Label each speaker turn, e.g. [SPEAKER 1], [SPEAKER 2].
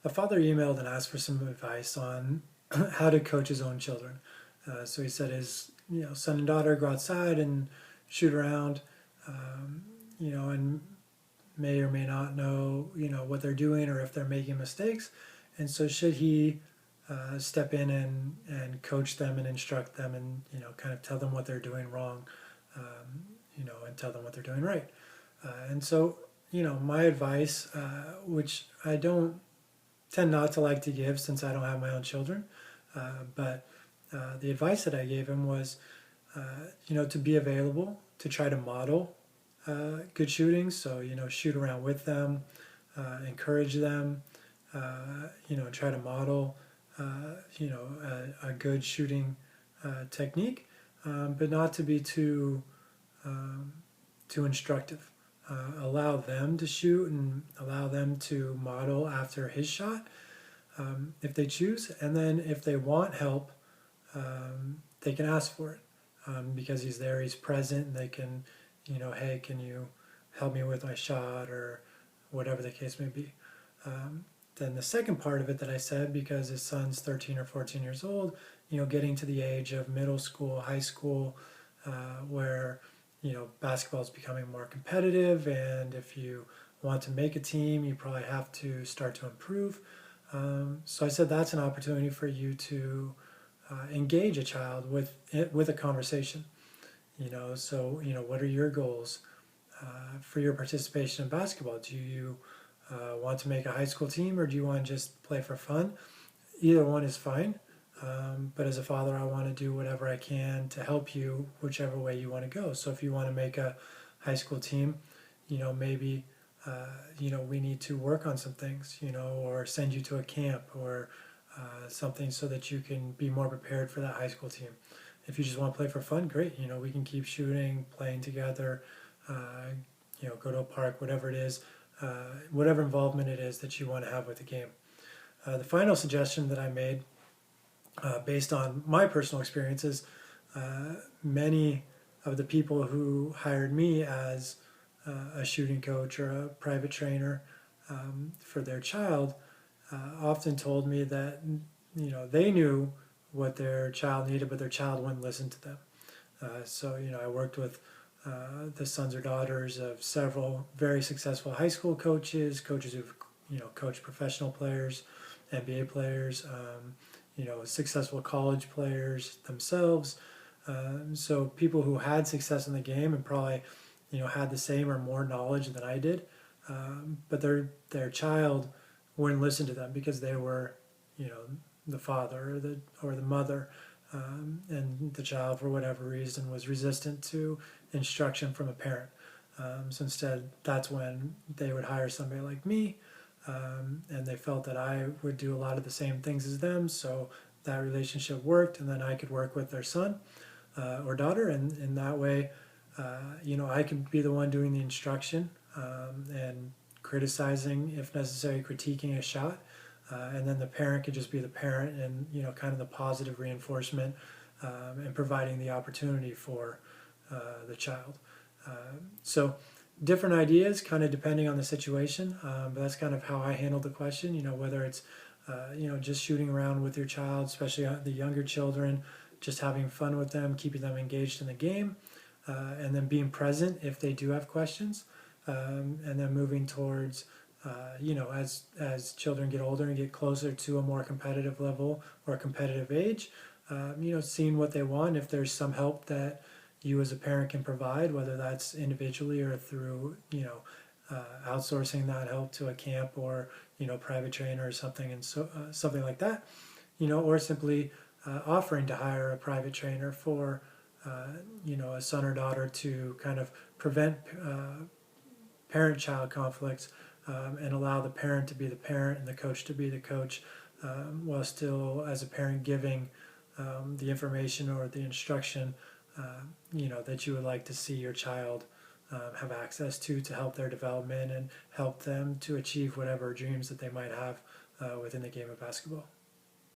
[SPEAKER 1] a father emailed and asked for some advice on how to coach his own children. So he said his son and daughter go outside and shoot around, um, and may or may not know what they're doing or if they're making mistakes, and so should he step in and coach them and instruct them and kind of tell them what they're doing wrong, and tell them what they're doing right. And so my advice, which I don't tend not to like to give since I don't have my own children, but the advice that I gave him was, to be available, to try to model good shooting. So shoot around with them, encourage them, try to model, a good shooting technique, but not to be too instructive. Allow them to shoot and allow them to model after his shot, if they choose, and then if they want help, they can ask for it, because he's there, he's present, and they can, hey, can you help me with my shot, or whatever the case may be. Then the second part of it that I said, because his son's 13 or 14 years old, getting to the age of middle school, high school, where basketball is becoming more competitive, and if you want to make a team, you probably have to start to improve. So I said that's an opportunity for you to engage a child with a conversation. So what are your goals for your participation in basketball? Do you want to make a high school team, or do you want to just play for fun? Either one is fine. But as a father, I want to do whatever I can to help you whichever way you want to go. So if you want to make a high school team, maybe we need to work on some things, or send you to a camp or something so that you can be more prepared for that high school team. If you just want to play for fun, great. We can keep shooting, playing together, go to a park, whatever it is, whatever involvement it is that you want to have with the game. The final suggestion that I made, based on my personal experiences, many of the people who hired me as a shooting coach or a private trainer for their child often told me that they knew what their child needed, but their child wouldn't listen to them. So I worked with the sons or daughters of several very successful high school coaches who've coached professional players, NBA players, successful college players themselves. So people who had success in the game and probably had the same or more knowledge than I did, but their child wouldn't listen to them because they were the father or the mother, and the child for whatever reason was resistant to instruction from a parent. So instead, that's when they would hire somebody like me, and they felt that I would do a lot of the same things as them, so that relationship worked, and then I could work with their son or daughter, and in that way, I could be the one doing the instruction, and criticizing, if necessary, critiquing a shot, and then the parent could just be the parent and kind of the positive reinforcement, and providing the opportunity for the child. So different ideas, kind of depending on the situation, but that's kind of how I handled the question. Whether it's just shooting around with your child, especially the younger children, just having fun with them, keeping them engaged in the game, and then being present if they do have questions, and then moving towards as children get older and get closer to a more competitive level or a competitive age, seeing what they want. If there's some help that you as a parent can provide, whether that's individually or through outsourcing that help to a camp or private trainer or something, and so something like that, or simply offering to hire a private trainer for a son or daughter to kind of prevent parent-child conflicts, and allow the parent to be the parent and the coach to be the coach, while still, as a parent, giving the information or the instruction that you would like to see your child have access to help their development and help them to achieve whatever dreams that they might have within the game of basketball.